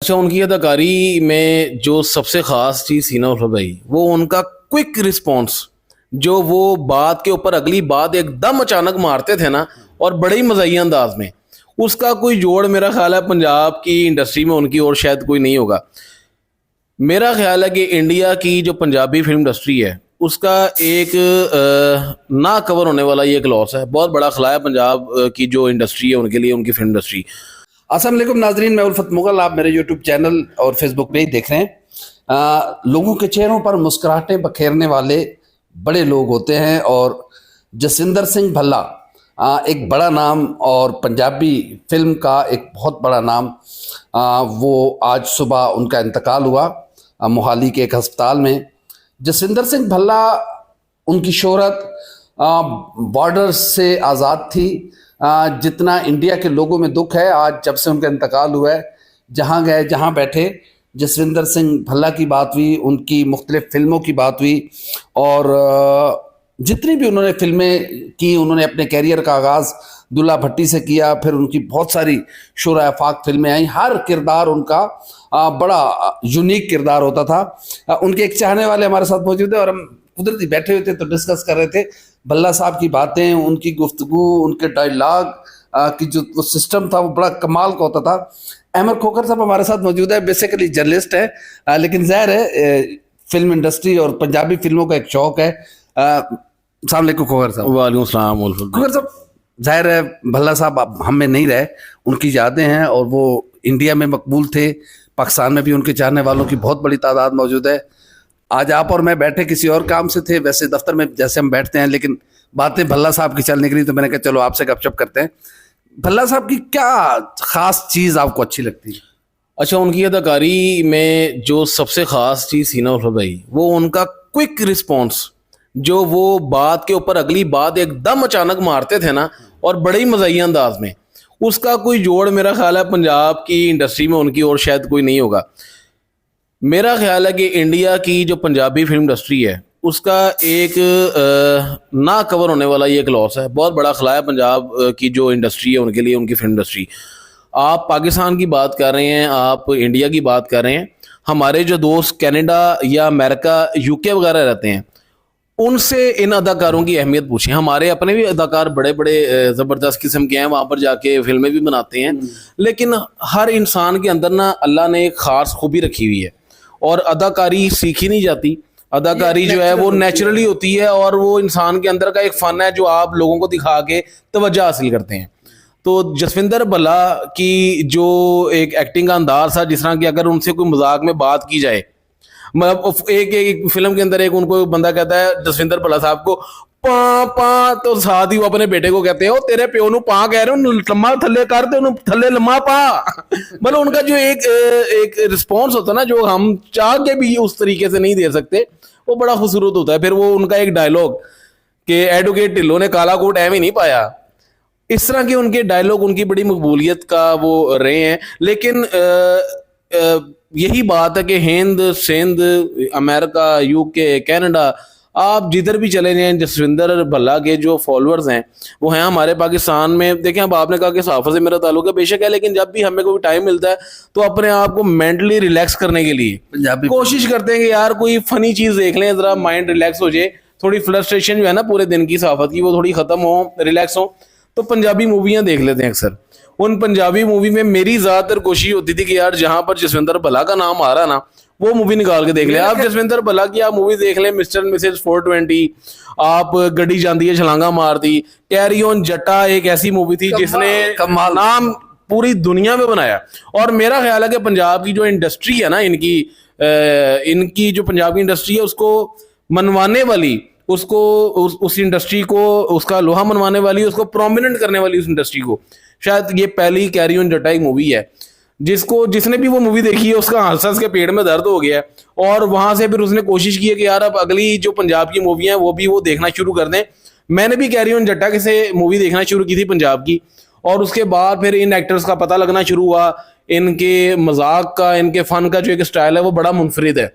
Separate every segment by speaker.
Speaker 1: अच्छा, उनकी अदाकारी में जो सबसे ख़ास चीज़ थी ना उर्फा भाई, वो उनका क्विक रिस्पॉन्स। जो वो बात के ऊपर अगली बात एकदम अचानक मारते थे ना, और बड़े ही मज़ाहिया अंदाज में, उसका कोई जोड़ मेरा ख्याल है पंजाब की इंडस्ट्री में उनकी और शायद कोई नहीं होगा। मेरा ख्याल है कि इंडिया की जो पंजाबी फिल्म इंडस्ट्री है उसका एक ना कवर होने वाला ये एक लॉस है, बहुत बड़ा खला है पंजाब की जो इंडस्ट्री है उनके लिए, उनकी फिल्म इंडस्ट्री।
Speaker 2: अस्सलाम वालेकुम नाजरीन, मैं उल्फत मुगल, आप मेरे यूट्यूब चैनल और फेसबुक पे ही देख रहे हैं। लोगों के चेहरों पर मुस्कुराहटें बखेरने वाले बड़े लोग होते हैं, और जसविंदर सिंह भल्ला एक बड़ा नाम और पंजाबी फिल्म का एक बहुत बड़ा नाम। वो आज सुबह उनका इंतकाल हुआ मोहाली के एक अस्पताल में। जसविंदर सिंह भल्ला, उनकी शोहरत बॉर्डर से आज़ाद थी। जितना इंडिया के लोगों में दुख है आज जब से उनका इंतकाल हुआ है, जहाँ गए जहाँ बैठे जसविंदर सिंह भल्ला की बात हुई, उनकी मुख्तलिफ फिल्मों की बात हुई, और जितनी भी उन्होंने फिल्में की, उन्होंने अपने कैरियर का आगाज़ दुल्ला भट्टी से किया, फिर उनकी बहुत सारी शोरा आफाक फिल्में आई। हर किरदार उनका बड़ा यूनिक किरदार होता था। उनके एक चाहने वाले हमारे साथ मौजूद है और हम कुदरती बैठे हुए थे तो डिस्कस कर रहे थे भल्ला साहब की बातें, उनकी गुफ्तगू, उनके डायलॉग की जो वो सिस्टम था वो बड़ा कमाल का होता था। अहमद खोखर साहब हमारे साथ मौजूद है, बेसिकली जर्नलिस्ट है, लेकिन ज़ाहिर है फिल्म इंडस्ट्री और पंजाबी फिल्मों का एक शौक है। अस्सलाम वालेकुम खोखर साहब।
Speaker 1: वालेकुम सलाम।
Speaker 2: खोखर साहब, जाहिर है भल्ला साहब अब हम में नहीं रहे, उनकी यादें हैं और वो इंडिया में मकबूल थे, पाकिस्तान में भी उनके चाहने वालों की बहुत बड़ी तादाद मौजूद है। आज आप और मैं बैठे किसी और काम से थे, वैसे दफ्तर में जैसे हम बैठते हैं, लेकिन बातें भल्ला साहब की चलने के लिए तो मैंने कहा चलो आपसे गपशप करते हैं। भल्ला साहब की क्या खास चीज़ आपको अच्छी लगती है?
Speaker 1: अच्छा, उनकी अदाकारी में जो सबसे ख़ास चीज़ थी ना उर्फा भाई, वो उनका क्विक रिस्पॉन्स। जो वो बात के ऊपर अगली बात एकदम अचानक मारते थे ना, और बड़े ही मज़ाहिया अंदाज में, उसका कोई जोड़ मेरा ख्याल है पंजाब की इंडस्ट्री में उनकी और शायद कोई नहीं होगा। मेरा ख्याल है कि इंडिया की जो पंजाबी फिल्म इंडस्ट्री है उसका एक ना कवर होने वाला ये एक लॉस है, बहुत बड़ा खला है पंजाब की जो इंडस्ट्री है उनके लिए, उनकी फिल्म इंडस्ट्री। आप पाकिस्तान की बात कर रहे हैं, आप इंडिया की बात कर रहे हैं, हमारे जो दोस्त कनाडा या अमेरिका, यूके वगैरह रहते हैं, उनसे इन अदाकारों की अहमियत पूछें। हमारे अपने भी अदाकार बड़े बड़े ज़बरदस्त किस्म के हैं, वहाँ पर जाके फिल्में भी बनाते हैं, लेकिन हर इंसान के अंदर ना अल्लाह ने एक ख़ास खूबी रखी हुई है, और अदाकारी सीखी नहीं जाती। अदाकारी जो है वो नेचुरली होती है, और वो इंसान के अंदर का एक फ़न है जो आप लोगों को दिखा के तवज्जो हासिल करते हैं। तो जसविंदर भल्ला की जो एक एक्टिंग का अंदाज था, जिस तरह की अगर उनसे कोई मजाक में बात की जाए, मतलब एक फिल्म के अंदर एक उनको बंदा कहता है जसविंदर भल्ला साहब को पा पा, तो साथ ही वो अपने बेटे को कहते हैं ओ तेरे प्यो नु पा कह रहे हो, लम्मा थल्ले कर दे, थल्ले लम्मा पा। मतलब उनका जो एक रिस्पॉन्स होता है ना, जो हम चाह के भी उस तरीके से नहीं दे सकते, वो बड़ा खूबसूरत होता है। फिर वो उनका एक डायलॉग कि एडवोकेट ढिल्लो ने काला कोट एवं नहीं पाया, इस तरह के उनके डायलॉग उनकी बड़ी मकबूलियत का वो रहे हैं। लेकिन यही बात है कि Hind, Sindh, America, UK, Canada, आप जिधर भी चले जाएं, जसविंदर भल्ला के जो फॉलोअर्स हैं वो हैं हमारे पाकिस्तान में। देखें, अब आपने कहा कि सहाफ़त से मेरा ताल्लुक है, बेशक है, लेकिन जब भी हमें कोई टाइम मिलता है तो अपने आप को मेंटली रिलैक्स करने के लिए पंजाबी कोशिश करते हैं कि यार कोई फ़नी चीज़ देख लें, ज़रा माइंड रिलैक्स हो जाए, थोड़ी फ्रस्ट्रेशन जो है ना पूरे दिन की सहाफ़त की, वो थोड़ी ख़त्म हो, रिलैक्स हो, तो पंजाबी मूवियाँ देख लेते हैं अक्सर। उन पंजाबी मूवी में मेरी ज़्यादातर कोशिश होती थी कि यार जहाँ पर जसविंदर भल्ला का नाम आ रहा ना, वो मूवी निकाल के देख लें। आप जसविंदर भल्ला की आप मूवी देख लें, मिस्टर एंड मिसेज 420, आप गड्डी जाती है छलांगा मारती, कैरी ऑन जट्टा एक ऐसी मूवी थी जिसने नाम पूरी दुनिया में बनाया। और मेरा ख्याल है कि पंजाब की जो इंडस्ट्री है ना, इनकी जो पंजाब की इंडस्ट्री है उसको मनवाने वाली, उसको उस इंडस्ट्री को उसका लोहा मनवाने वाली, उसको प्रोमिनेंट करने वाली उस इंडस्ट्री को, शायद ये पहली कैरी ऑन जट्टा एक मूवी है जिसने भी वो मूवी देखी है उसका हंस के पेट में दर्द हो गया है, और वहां से फिर उसने कोशिश की है कि यार अब अगली जो पंजाब की मूवी है वो देखना शुरू कर दें। मैंने भी कैरी ऑन जट्टा के से मूवी देखना शुरू की थी पंजाब की, और उसके बाद फिर इन एक्टर्स का पता लगना शुरू हुआ, इनके मजाक का, इनके फन का जो एक स्टाइल है वो बड़ा मुनफरिद है।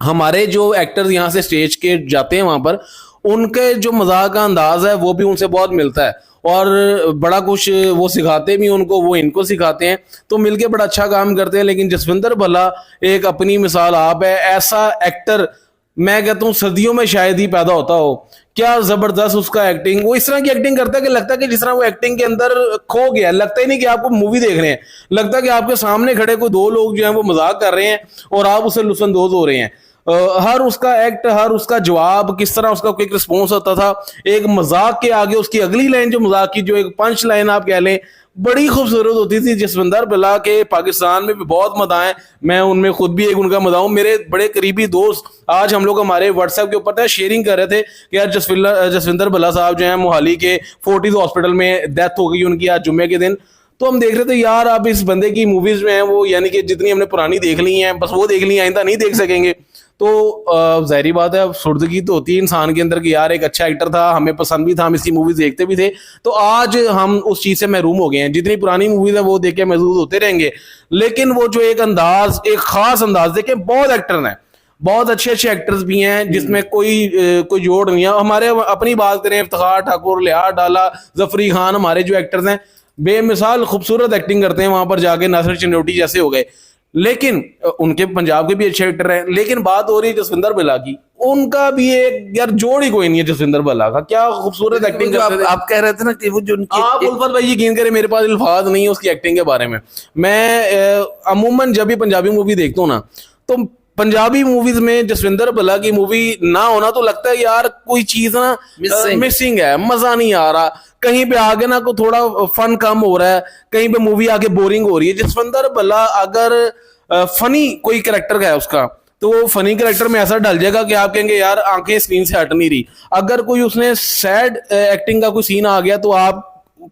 Speaker 1: हमारे जो एक्टर्स यहाँ से स्टेज के जाते हैं वहां पर, उनके जो मजाक का अंदाज है वो भी उनसे बहुत मिलता है, और बड़ा कुछ वो सिखाते भी उनको, वो इनको सिखाते हैं, तो मिलके बड़ा अच्छा काम करते हैं। लेकिन जसविंदर भल्ला एक अपनी मिसाल आप है, ऐसा एक्टर मैं कहता हूँ सदियों में शायद ही पैदा होता हो। क्या जबरदस्त उसका एक्टिंग, वो इस तरह की एक्टिंग करता है कि लगता है कि जिस तरह वो एक्टिंग के अंदर खो गया, लगता ही नहीं कि आपको मूवी देख रहे हैं, लगता है कि आपके सामने खड़े कोई दो लोग जो हैं वो मजाक कर रहे हैं और आप उससे लुत्फानंदोज हो रहे हैं। हर उसका एक्ट, हर उसका जवाब, किस तरह उसका क्विक रिस्पॉन्स होता था, एक मजाक के आगे उसकी अगली लाइन जो मजाक की, जो एक पंच लाइन आप कह लें, बड़ी खूबसूरत होती थी। जसविंदर भल्ला के पाकिस्तान में भी बहुत मदाएं, मैं उनमें खुद भी एक उनका मदा हूं। मेरे बड़े करीबी दोस्त आज हम लोग हमारे व्हाट्सएप के ऊपर शेयरिंग कर रहे थे कि यार जसविंदर भल्ला साहब जो हैं मोहाली के फोर्टिस हॉस्पिटल में डेथ हो गई उनकी आज जुम्मे के दिन। तो हम देख रहे थे यार अब इस बंदे की मूवीज में है वो, यानी कि जितनी हमने पुरानी देख ली हैं बस वो देख ली, आइंदा नहीं देख सकेंगे। तो जाहिर बात है, सुर्दगी तो होती है इंसान के अंदर कि यार एक अच्छा एक्टर था, हमें पसंद भी था, हम इसकी मूवीज देखते भी थे, तो आज हम उस चीज से महरूम हो गए हैं। जितनी पुरानी मूवीज है वो देख के महसूस होते रहेंगे, लेकिन वो जो एक अंदाज, एक खास अंदाज, देखे बहुत एक्टर हैं, बहुत अच्छे अच्छे एक्टर्स भी हैं जिसमें कोई जोड़ नहीं है। हमारे अपनी बात करें, इफ्तिखार ठाकुर, लिहाज डाला, जफरी खान, हमारे जो एक्टर्स हैं बेमिसाल खूबसूरत एक्टिंग करते हैं वहां पर जाके, नासिर चिन्नोटी जैसे हो गए। लेकिन उनके पंजाब के भी अच्छे एक्टर हैं। लेकिन बात हो रही है जसविंदर भल्ला की, उनका भी एक यार जोड़ ही कोई नहीं है जसविंदर भल्ला का। क्या खूबसूरत एक्टिंग करते थे।
Speaker 2: आप कह रहे थे ना कि वो जो
Speaker 1: आप उल्फत भाई यकीन करें मेरे पास अल्फाज नहीं है उसकी एक्टिंग के बारे में। मैं अमूमन जब भी पंजाबी मूवी देखता हूँ ना, तो पंजाबी मूवीज में जसविंदर भल्ला की मूवी ना होना तो लगता है यार कोई चीज ना मिसिंग है, मजा नहीं आ रहा, कहीं पे आगे ना को थोड़ा फन कम हो रहा है, कहीं पे मूवी आगे बोरिंग हो रही है। जसविंदर भल्ला अगर फनी कोई कैरेक्टर है उसका, तो वो फनी कैरेक्टर में ऐसा डल जाएगा कि आप कहेंगे यार आंखें स्क्रीन से हट नहीं रही। अगर कोई उसने सैड एक्टिंग का कोई सीन आ गया तो आप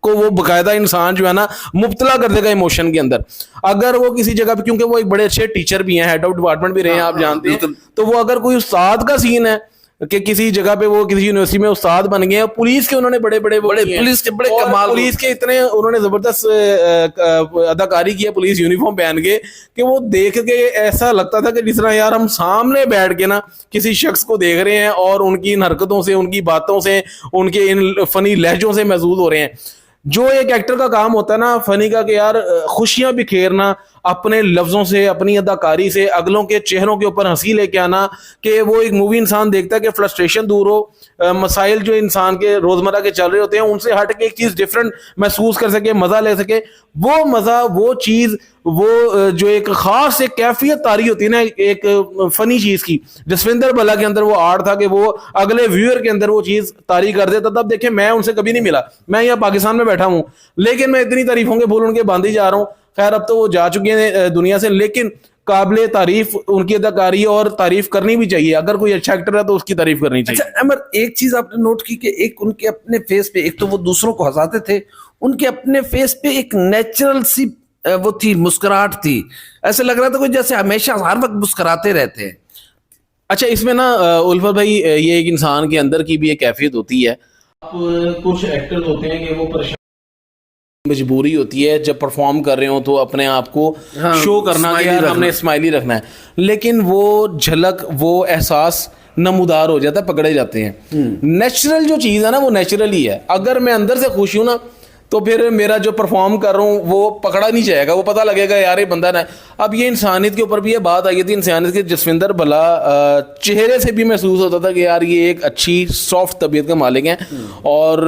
Speaker 1: को वो बकायदा इंसान जो है ना मुब्तला कर देगा इमोशन के अंदर। अगर वो किसी जगह पे, क्योंकि वो एक बड़े अच्छे टीचर भी हैं, हेड ऑफ डिपार्टमेंट भी रहे हैं, आप जानते हैं, तो वो अगर कोई उस्ताद का सीन है कि किसी जगह पे वो किसी यूनिवर्सिटी में उस्ताद बन गए हैं, पुलिस के उन्होंने बड़े पुलिस के बड़े कमाल, पुलिस के इतने उन्होंने जबरदस्त अदाकारी की है पुलिस यूनिफॉर्म पहन के कि वो देख के ऐसा लगता था कि जिस तरह यार हम सामने बैठ के ना किसी शख्स को देख रहे हैं और उनकी इन हरकतों से, उनकी बातों से, उनके इन फनी लहजों से महसूस हो रहे हैं। जो एक एक्टर का काम होता है ना फनी का, कि यार खुशियां बिखेरना अपने लफ्जों से, अपनी अदाकारी से, अगलों के चेहरों के ऊपर हंसी लेके आना, कि वो एक मूवी इंसान देखता है कि फ्रस्ट्रेशन दूर हो, मसाइल जो इंसान के रोजमर्रा के चल रहे होते हैं उनसे हट के एक चीज डिफरेंट महसूस कर सके, मजा ले सके। वो मजा, वो चीज, वो जो एक खास एक कैफियत तारी होती है ना एक फनी चीज की, जसविंदर भल्ला के अंदर वो आर्ट था कि वो अगले व्यूअर के अंदर वो चीज तारी कर देता। तब देखे मैं उनसे कभी नहीं मिला, मैं यहाँ पाकिस्तान में बैठा हूँ, लेकिन मैं इतनी तारीफों के फूल उनके बांध ही जा रहा हूँ। खैर अब तो वो जा चुके हैं दुनिया से, लेकिन काबिले तारीफ उनकी अदाकारी, और तारीफ करनी भी चाहिए। अगर कोई अच्छा एक्टर है तो उसकी तारीफ करनी चाहिए।
Speaker 2: अच्छा अमर, एक चीज आपने नोट की कि एक उनके अपने फेस पे, एक तो वो दूसरों को हंसाते थे, उनके अपने फेस पे एक नेचुरल सी वो थी, मुस्कुराहट थी, ऐसे लग रहा था कोई जैसे हमेशा हर वक्त मुस्कुराते रहते हैं।
Speaker 1: अच्छा इसमें ना उल्फत भाई, ये एक इंसान के अंदर की भी एक कैफियत होती है। आप कुछ एक्टर्स होते हैं कि वो परेशान, मजबूरी होती है जब परफॉर्म कर रहे हो तो अपने आप को शो करना कि यार हमने स्माइली रखना है, लेकिन वो झलक, वो एहसास नमूदार हो जाता है, पकड़े जाते हैं। नेचुरल जो चीज़ है ना वो नेचुरल ही है। अगर मैं अंदर से खुश हूं ना तो फिर मेरा जो परफॉर्म कर रहा हूँ वो पकड़ा नहीं जाएगा, वो पता लगेगा यार ये बंदा ना। अब ये इंसानियत के ऊपर भी ये बात आई थी, इंसानियत के। जसविंदर भल्ला चेहरे से भी महसूस होता था कि यार ये एक अच्छी सॉफ्ट तबीयत का मालिक हैं, और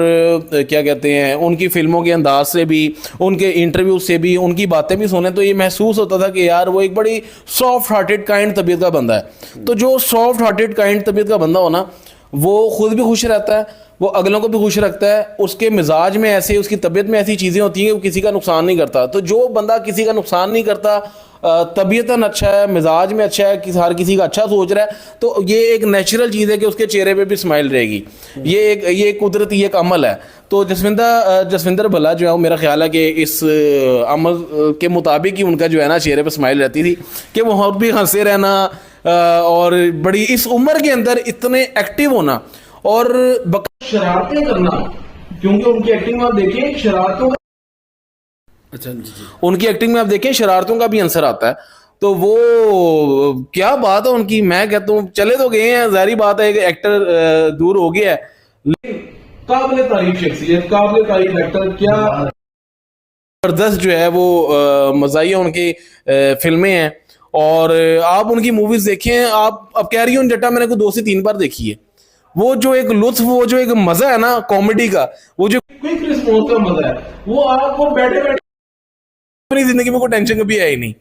Speaker 1: क्या कहते हैं, उनकी फिल्मों के अंदाज से भी, उनके इंटरव्यू से भी, उनकी बातें भी सुने तो ये महसूस होता था कि यार वो एक बड़ी सॉफ्ट हार्टेड काइंड तबीयत का बंदा है। तो जो सॉफ्ट हार्टेड काइंड तबीयत का बंदा हो ना, वो खुद भी खुश रहता है, वो अगलों को भी खुश रखता है, उसके मिजाज में ऐसे, उसकी तबीयत में ऐसी चीज़ें होती हैं कि वो किसी का नुकसान नहीं करता। तो जो बंदा किसी का नुकसान नहीं करता, तबीयतन अच्छा है, मिजाज में अच्छा है, हर किसी का अच्छा सोच रहा है, तो ये एक नेचुरल चीज़ है कि उसके चेहरे पे भी स्माइल रहेगी। ये कुदरती एक अमल है। तो जसविंदर भल्ला जो है वो मेरा ख्याल है कि इस अमल के मुताबिक ही उनका जो है ना चेहरे पे स्माइल रहती थी कि वो और भी हंसे रहना, और बड़ी इस उम्र के अंदर इतने एक्टिव होना और शरारतें करना, क्योंकि उनकी एक्टिंग में आप देखें शरारतों का,
Speaker 2: अच्छा जी।
Speaker 1: उनकी एक्टिंग में आप देखें शरारतों का भी आंसर आता है। तो वो क्या बात है उनकी, मैं कहता हूँ चले तो गए हैं, जाहिर बात है एक एक्टर दूर हो गया है, लेकिन काबिल तारीफ शख्सियत, काबिल तारीफ एक्टर, क्या जबरदस्त जो है वो मज़ाहिया उनकी फिल्में हैं। और आप उनकी मूवीज देखें, आप अब कैरी ऑन जट्टा मैंने को 2 से 3 बार देखी है। वो जो एक लुत्फ, वो जो एक मजा है ना कॉमेडी का, वो जो क्विक रिस्पॉन्स का मजा है, वो आपको बैठे बैठे अपनी जिंदगी में कोई टेंशन कभी है ही नहीं।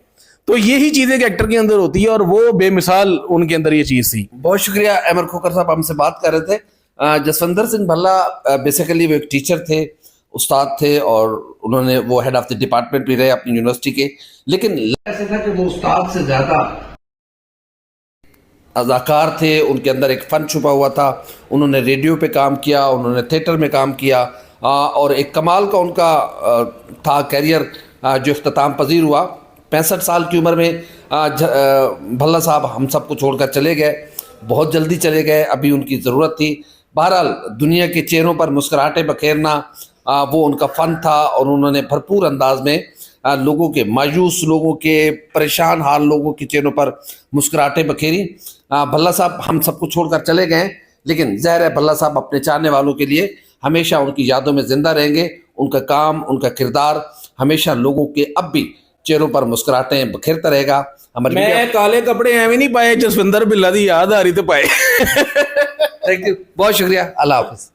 Speaker 1: तो यही चीज एक एक्टर के अंदर होती है और वो बेमिसाल उनके अंदर ये चीज थी।
Speaker 2: बहुत शुक्रिया अमर खोकर साहब, हमसे बात कर रहे थे। जसविंदर सिंह भल्ला बेसिकली वो एक टीचर थे, उस्ताद थे, और उन्होंने वो हेड ऑफ द डिपार्टमेंट भी रहे अपनी यूनिवर्सिटी के। लेकिन ऐसा था कि वो उस्ताद से ज्यादा अदाकार थे, उनके अंदर एक फ़न छुपा हुआ था। उन्होंने रेडियो पे काम किया, उन्होंने थिएटर में काम किया, और एक कमाल का उनका था कैरियर जो इख्तिताम पजीर हुआ। 65 साल की उम्र में भल्ला साहब हम सबको छोड़कर चले गए, बहुत जल्दी चले गए, अभी उनकी ज़रूरत थी। बहरहाल दुनिया के चेहरों पर मुस्कुराहटें बखेरना वो उनका फ़न था, और उन्होंने भरपूर अंदाज में लोगों के, मायूस लोगों के, परेशान हाल लोगों के चेहरों पर मुस्कुराहटें बखेरी। भल्ला साहब हम सबको छोड़कर चले गए, लेकिन ज़ाहिर है भल्ला साहब अपने चाहने वालों के लिए हमेशा उनकी यादों में ज़िंदा रहेंगे। उनका काम, उनका किरदार हमेशा लोगों के अब भी चेहरों पर मुस्कुराहटें बखेरता रहेगा।
Speaker 1: मैं काले कपड़े एवं नहीं पाए, जसविंदर बिल्ला की याद आ रही तो पाए।
Speaker 2: थैंक यू, बहुत शुक्रिया, अल्लाह हाफिज़।